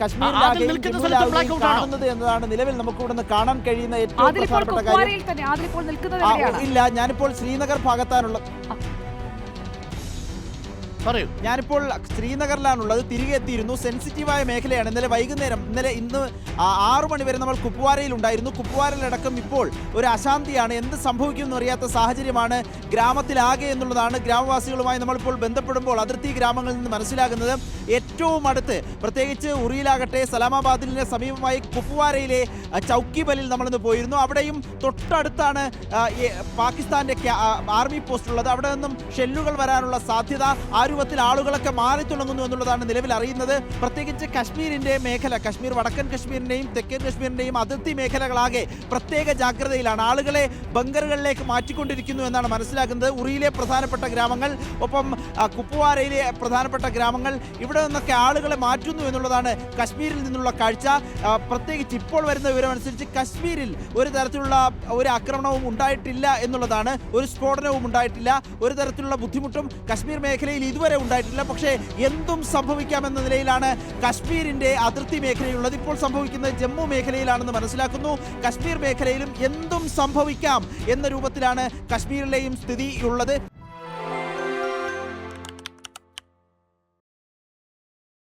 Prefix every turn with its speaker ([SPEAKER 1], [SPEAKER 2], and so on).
[SPEAKER 1] കശ്മീരിലാകെ കാണുന്നത് എന്നതാണ് നിലവിൽ നമുക്ക് ഇവിടുന്ന് കാണാൻ കഴിയുന്ന ഏറ്റവും പ്രധാനപ്പെട്ട കാര്യം. ഇല്ല, ഞാനിപ്പോൾ ശ്രീനഗർ ഭാഗത്താണുള്ള ഞാനിപ്പോൾ ശ്രീനഗറിലാണുള്ളത്. തിരികെ എത്തിയിരുന്നു. സെൻസിറ്റീവായ മേഖലയാണ്. ഇന്ന് 6 മണി വരെ നമ്മൾ കുപ്വാരയിൽ ഉണ്ടായിരുന്നു. കുപ്വാരയിലടക്കം ഇപ്പോൾ ഒരു അശാന്തിയാണ്. എന്ത് സംഭവിക്കുമെന്ന് അറിയാത്ത സാഹചര്യമാണ് ഗ്രാമത്തിലാകെ എന്നുള്ളതാണ് ഗ്രാമവാസികളുമായി നമ്മളിപ്പോൾ ബന്ധപ്പെടുമ്പോൾ അതിർത്തി ഗ്രാമങ്ങളിൽ നിന്ന് മനസ്സിലാകുന്നത്. ഏറ്റവും അടുത്ത് പ്രത്യേകിച്ച് ഉറിയിലാകട്ടെ സലാമാബാദിന് സമീപമായി കുപ്വാരയിലെ ചൗക്കിബലിൽ നമ്മളിന്ന് പോയിരുന്നു. അവിടെയും തൊട്ടടുത്താണ് പാകിസ്ഥാന്റെ ആർമി പോസ്റ്റ് ഉള്ളത്. അവിടെ നിന്നും ഷെല്ലുകൾ വരാനുള്ള സാധ്യത, ആ രൂപത്തിൽ ആളുകളൊക്കെ മാറി തുടങ്ങുന്നു എന്നുള്ളതാണ് നിലവിൽ അറിയുന്നത്. പ്രത്യേകിച്ച് കശ്മീരിന്റെ മേഖല, കശ്മീർ വടക്കൻ കശ്മീരിന്റെയും തെക്കൻ കശ്മീരിന്റെയും അതിർത്തി മേഖലകളാകെ പ്രത്യേക ജാഗ്രതയിലാണ്. ആളുകളെ ബങ്കറുകളിലേക്ക് മാറ്റിക്കൊണ്ടിരിക്കുന്നു എന്നാണ് മനസ്സിലാക്കുന്നത്. ഉറിയിലെ പ്രധാനപ്പെട്ട ഗ്രാമങ്ങൾ, ഒപ്പം കുപ്വാരയിലെ പ്രധാനപ്പെട്ട ഗ്രാമങ്ങൾ, ഇവിടെ നിന്നൊക്കെ ആളുകളെ മാറ്റുന്നു എന്നുള്ളതാണ് കശ്മീരിൽ നിന്നുള്ള കാഴ്ച. പ്രത്യേകിച്ച് ഇപ്പോൾ വരുന്ന വിവരമനുസരിച്ച് കശ്മീരിൽ ഒരു തരത്തിലുള്ള ഒരു ആക്രമണവും ഉണ്ടായിട്ടില്ല എന്നുള്ളതാണ്. ഒരു സ്ഫോടനവും ഉണ്ടായിട്ടില്ല. ഒരു തരത്തിലുള്ള ബുദ്ധിമുട്ടും കശ്മീർ മേഖലയിൽ ഇതുവരെ ഉണ്ടായിട്ടില്ല. പക്ഷേ എന്തും സംഭവിക്കാമെന്ന നിലയിലാണ് കശ്മീരിന്റെ അതിർത്തി മേഖലയുള്ളത്. ഇപ്പോൾ സംഭവിക്കുന്നത് ജമ്മു മേഖലയിലാണെന്ന് മനസ്സിലാക്കുന്നു. കശ്മീർ മേഖലയിലും എന്തും സംഭവിക്കാം എന്ന രൂപത്തിലാണ് കശ്മീരിലെയും സ്ഥിതി ഉള്ളത്.